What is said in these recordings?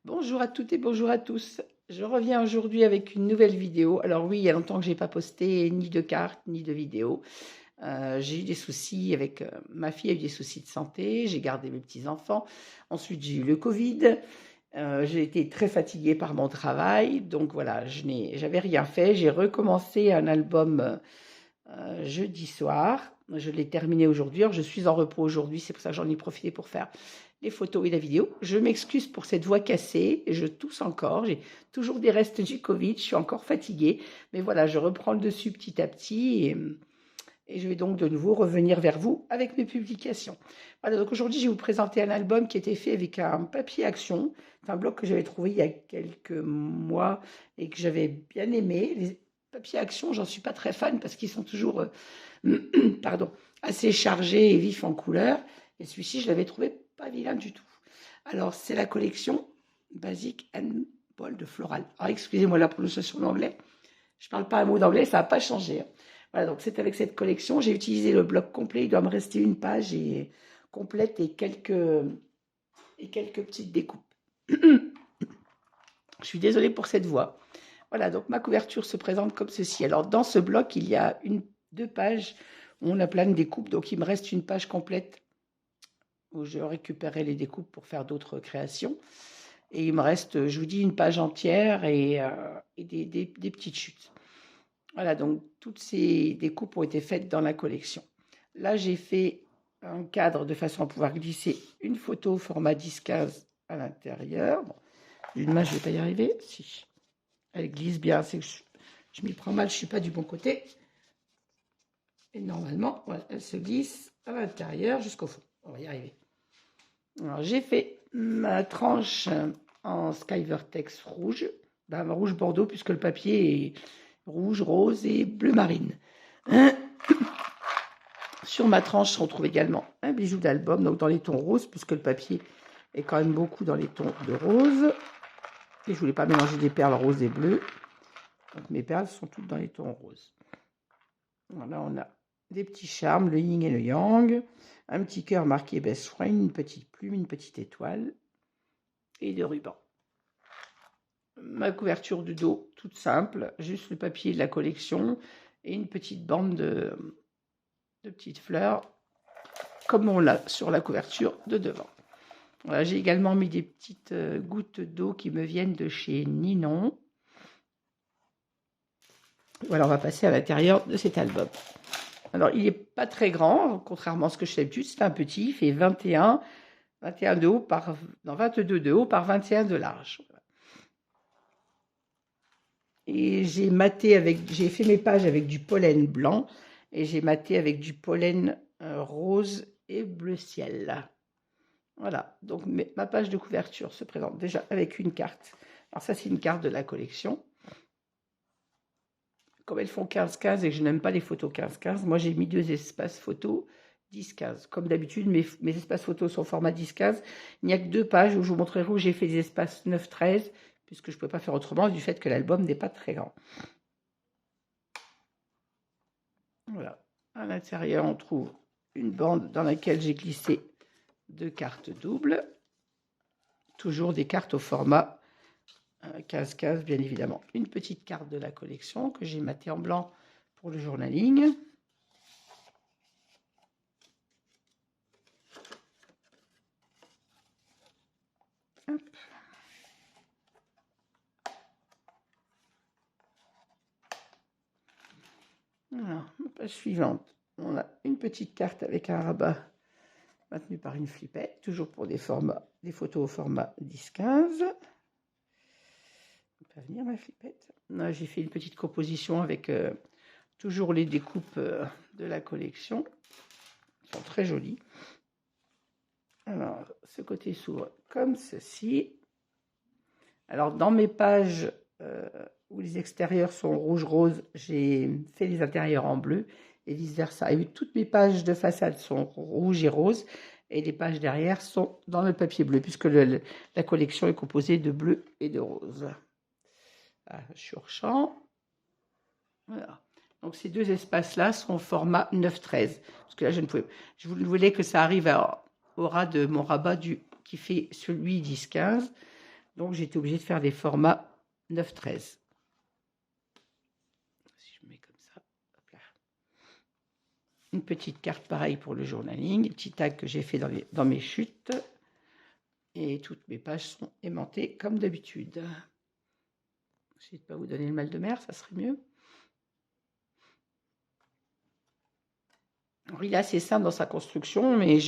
Bonjour à toutes et bonjour à tous. Je reviens aujourd'hui avec une nouvelle vidéo. Alors oui, il y a longtemps que j'ai pas posté ni de cartes ni de vidéo. J'ai eu des soucis avec ma fille a eu des soucis de santé. J'ai gardé mes petits-enfants. Ensuite, j'ai eu le Covid. J'ai été très fatiguée par mon travail. Donc voilà, j'avais rien fait. J'ai recommencé un album jeudi soir. Je l'ai terminé aujourd'hui. Alors, je suis en repos aujourd'hui. C'est pour ça que j'en ai profité pour faire les photos et la vidéo. Je m'excuse pour cette voix cassée, je tousse encore, j'ai toujours des restes du Covid, je suis encore fatiguée, mais voilà, je reprends le dessus petit à petit et je vais donc de nouveau revenir vers vous avec mes publications. Voilà, donc aujourd'hui, je vais vous présenter un album qui a été fait avec un papier action. C'est un blog que j'avais trouvé il y a quelques mois et que j'avais bien aimé. Les papiers action, j'en suis pas très fan parce qu'ils sont toujours pardon, assez chargés et vifs en couleur. Et celui-ci, je l'avais trouvé pas vilain du tout. Alors, c'est la collection Basic and Bold Floral. Alors, excusez-moi la prononciation en anglais. Je ne parle pas un mot d'anglais, ça n'a pas changé. Voilà, donc c'est avec cette collection. J'ai utilisé le bloc complet. Il doit me rester une page complète et quelques petites découpes. Je suis désolée pour cette voix. Voilà, donc ma couverture se présente comme ceci. Alors, dans ce bloc, il y a deux pages où on a plein de découpes. Donc, il me reste une page complète où je récupérerai les découpes pour faire d'autres créations. Et il me reste, je vous dis, une page entière et des petites chutes. Voilà, donc toutes ces découpes ont été faites dans la collection. Là, j'ai fait un cadre de façon à pouvoir glisser une photo au format 10-15 à l'intérieur. Bon, d'une main, je ne vais pas y arriver. Si elle glisse bien, c'est que je m'y prends mal, je ne suis pas du bon côté. Et normalement, voilà, elle se glisse à l'intérieur jusqu'au fond. On va y arriver. Alors, j'ai fait ma tranche en Skyvertex rouge, rouge bordeaux, puisque le papier est rouge, rose et bleu marine. Sur ma tranche, on trouve également un bijou d'album, donc dans les tons roses, puisque le papier est quand même beaucoup dans les tons de rose. Et je ne voulais pas mélanger des perles roses et bleues. Donc mes perles sont toutes dans les tons roses. Voilà, on a des petits charmes, le yin et le yang, un petit cœur marqué best friend, une petite plume, une petite étoile et des rubans. Ma couverture du dos, toute simple, juste le papier de la collection et une petite bande de petites fleurs, comme on l'a sur la couverture de devant. Voilà, j'ai également mis des petites gouttes d'eau qui me viennent de chez Ninon. Voilà, on va passer à l'intérieur de cet album. Alors, il n'est pas très grand, contrairement à ce que je fais d'habitude. C'est un petit, il fait 21 de haut par 22 de haut par 21 de large. Et j'ai fait mes pages avec du pollen blanc et j'ai maté avec du pollen rose et bleu ciel. Voilà, donc ma page de couverture se présente déjà avec une carte. Alors ça, c'est une carte de la collection. Comme elles font 15-15 et que je n'aime pas les photos 15-15, moi j'ai mis deux espaces photos 10-15. Comme d'habitude, mes espaces photos sont au format 10-15. Il n'y a que deux pages où je vous montrerai où j'ai fait des espaces 9-13, puisque je ne pouvais pas faire autrement du fait que l'album n'est pas très grand. Voilà. À l'intérieur, on trouve une bande dans laquelle j'ai glissé deux cartes doubles. Toujours des cartes au format 15-15, bien évidemment. Une petite carte de la collection que j'ai matée en blanc pour le journaling. Hop. Alors, la page suivante, on a une petite carte avec un rabat maintenu par une flippette, toujours pour des photos au format 10-15. Pas venir ma flippette. J'ai fait une petite composition avec toujours les découpes de la collection. Elles sont très jolies. Alors, ce côté s'ouvre comme ceci. Alors, dans mes pages où les extérieurs sont rouge-rose, j'ai fait les intérieurs en bleu et vice-versa. Et toutes mes pages de façade sont rouges et roses et les pages derrière sont dans le papier bleu puisque la collection est composée de bleu et de rose. Sur champ. Voilà. Donc ces deux espaces-là sont au format 9-13. Parce que là, je voulais que ça arrive au ras de mon rabat qui fait celui 10-15. Donc, j'étais obligée de faire des formats 9-13. Si je mets comme ça, hop là. Une petite carte pareille pour le journaling, petit tag que j'ai fait dans mes chutes. Et toutes mes pages sont aimantées comme d'habitude. J'essaie de ne pas vous donner le mal de mer, ça serait mieux. Alors, il est assez simple dans sa construction, mais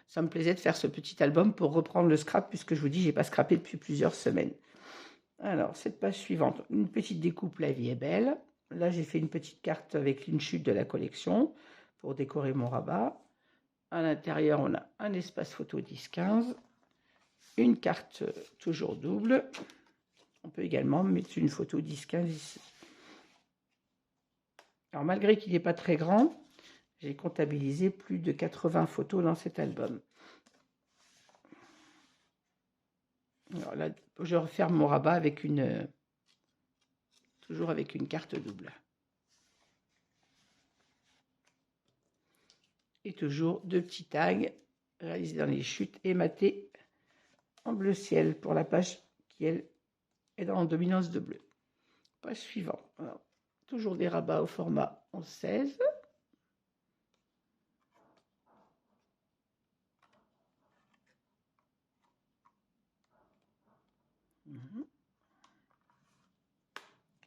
ça me plaisait de faire ce petit album pour reprendre le scrap, puisque je vous dis, je n'ai pas scrappé depuis plusieurs semaines. Alors, cette page suivante, une petite découpe, la vie est belle. Là, j'ai fait une petite carte avec une chute de la collection pour décorer mon rabat. À l'intérieur, on a un espace photo 10-15, une carte toujours double. On peut également mettre une photo 10-15 ici. Alors, malgré qu'il n'est pas très grand, j'ai comptabilisé plus de 80 photos dans cet album. Alors là, je referme mon rabat avec toujours avec une carte double. Et toujours deux petits tags réalisés dans les chutes et matés en bleu ciel pour la page qui, elle, est en dominance de bleu. Page suivante. Alors, toujours des rabats au format 11-16.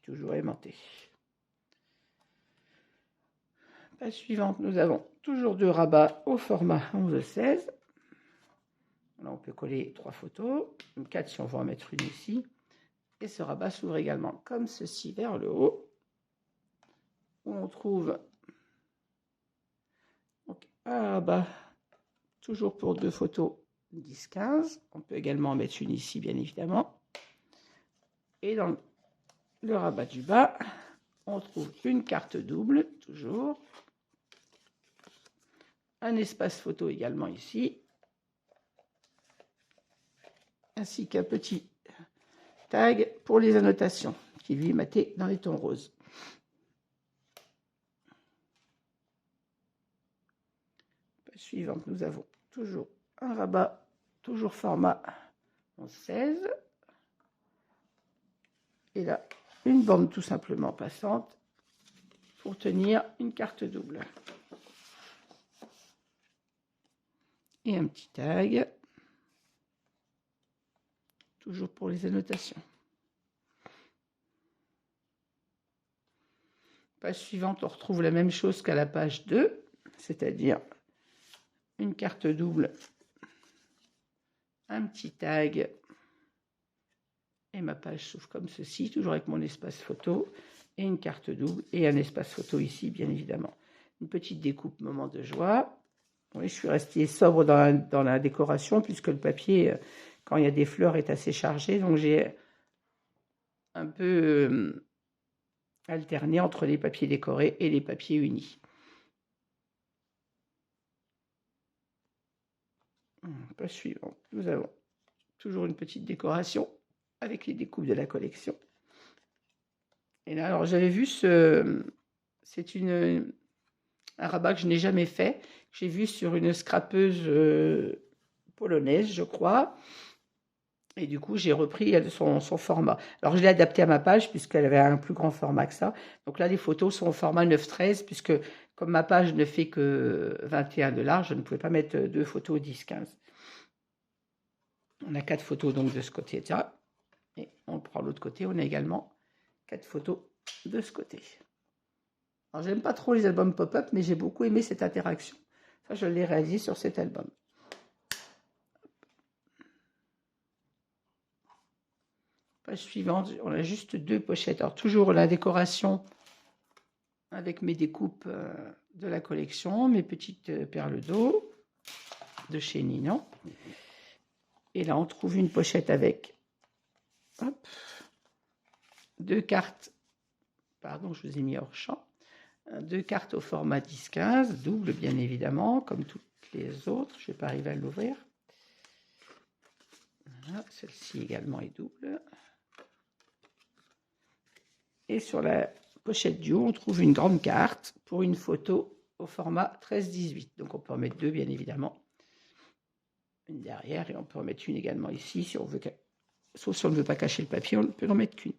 Toujours aimanté. Page suivante, nous avons toujours deux rabats au format 11-16. Là, on peut coller 3 photos, 4 si on veut en mettre une ici. Et ce rabat s'ouvre également comme ceci vers le haut, où on trouve donc, un rabat toujours pour 2 photos 10-15. On peut également en mettre une ici, bien évidemment. Et dans le rabat du bas, on trouve une carte double, toujours. Un espace photo également ici. Ainsi qu'un petit tag pour les annotations, qui lui est maté dans les tons roses. Page suivante, nous avons toujours un rabat, toujours format 11-16. Et là, une bande tout simplement passante pour tenir une carte double. Et un petit tag, toujours pour les annotations. Page suivante, on retrouve la même chose qu'à la page 2, c'est-à-dire une carte double, un petit tag, et ma page s'ouvre comme ceci, toujours avec mon espace photo, et une carte double, et un espace photo ici, bien évidemment. Une petite découpe moment de joie. Oui, je suis restée sobre dans la décoration, puisque le papier, quand il y a des fleurs, est assez chargé, donc j'ai un peu alterné entre les papiers décorés et les papiers unis. Page suivante, nous avons toujours une petite décoration avec les découpes de la collection. Et là, alors j'avais vu c'est un rabat que je n'ai jamais fait. J'ai vu sur une scrapeuse polonaise, je crois. Et du coup, j'ai repris son format. Alors, je l'ai adapté à ma page puisqu'elle avait un plus grand format que ça. Donc là, les photos sont au format 9-13 puisque comme ma page ne fait que 21 de large, je ne pouvais pas mettre 2 photos 10-15. On a 4 photos donc de ce côté-là. Et on prend l'autre côté, on a également 4 photos de ce côté. Alors, j'aime pas trop les albums pop-up, mais j'ai beaucoup aimé cette interaction. Ça, je l'ai réalisé sur cet album. Page suivante, on a juste 2 pochettes. Alors, toujours la décoration avec mes découpes de la collection, mes petites perles d'eau de chez Ninon. Et là, on trouve une pochette avec 2 cartes. Pardon, je vous ai mis hors champ. 2 cartes au format 10-15, double bien évidemment, comme toutes les autres. Je ne vais pas arriver à l'ouvrir. Voilà, celle-ci également est double. Et sur la pochette du haut, on trouve une grande carte pour une photo au format 13-18. Donc on peut en mettre 2 bien évidemment. Une derrière et on peut en mettre une également ici si on veut Sauf si on ne veut pas cacher le papier, on ne peut en mettre qu'une.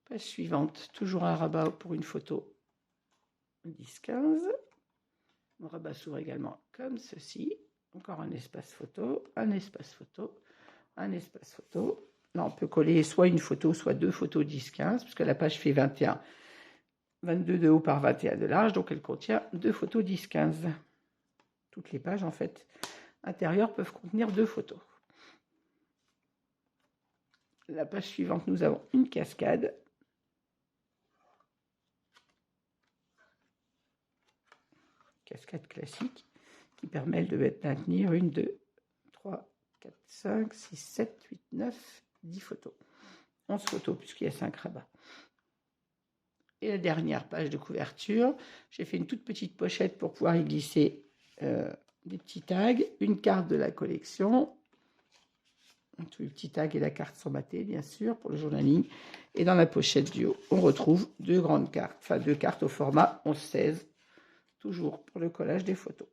Page suivante, toujours un rabat pour une photo. 10-15. Mon rabat s'ouvre également comme ceci. Encore un espace photo, un espace photo, un espace photo. Là, on peut coller soit une photo, soit deux photos 10-15, puisque la page fait 22 de haut par 21 de large, donc elle contient deux photos 10-15. Toutes les pages, en fait, intérieures peuvent contenir deux photos. La page suivante, nous avons une cascade. Cascade classique qui permet de maintenir 1, 2, 3, 4, 5, 6, 7, 8, 9, 10 photos. 11 photos puisqu'il y a 5 rabats. Et la dernière page de couverture, j'ai fait une toute petite pochette pour pouvoir y glisser des petits tags, une carte de la collection. Tous les petits tags et la carte sont matés, bien sûr, pour le journaling. Et dans la pochette du haut, on retrouve deux grandes cartes, enfin deux cartes au format 11-16, toujours pour le collage des photos.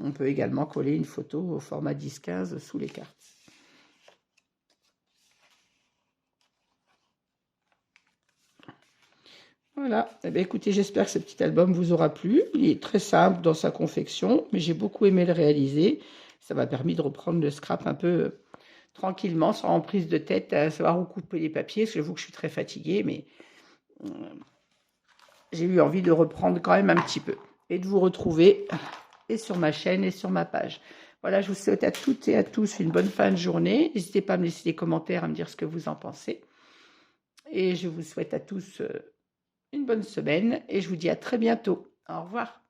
On peut également coller une photo au format 10-15 sous les cartes. Voilà, eh bien, écoutez, j'espère que ce petit album vous aura plu. Il est très simple dans sa confection, mais j'ai beaucoup aimé le réaliser. Ça m'a permis de reprendre le scrap un peu tranquillement, sans emprise de tête, à savoir où couper les papiers, parce que j'avoue que je suis très fatiguée, mais j'ai eu envie de reprendre quand même un petit peu, et de vous retrouver et sur ma chaîne et sur ma page. Voilà, je vous souhaite à toutes et à tous une bonne fin de journée. N'hésitez pas à me laisser des commentaires, à me dire ce que vous en pensez. Et je vous souhaite à tous une bonne semaine, et je vous dis à très bientôt. Au revoir.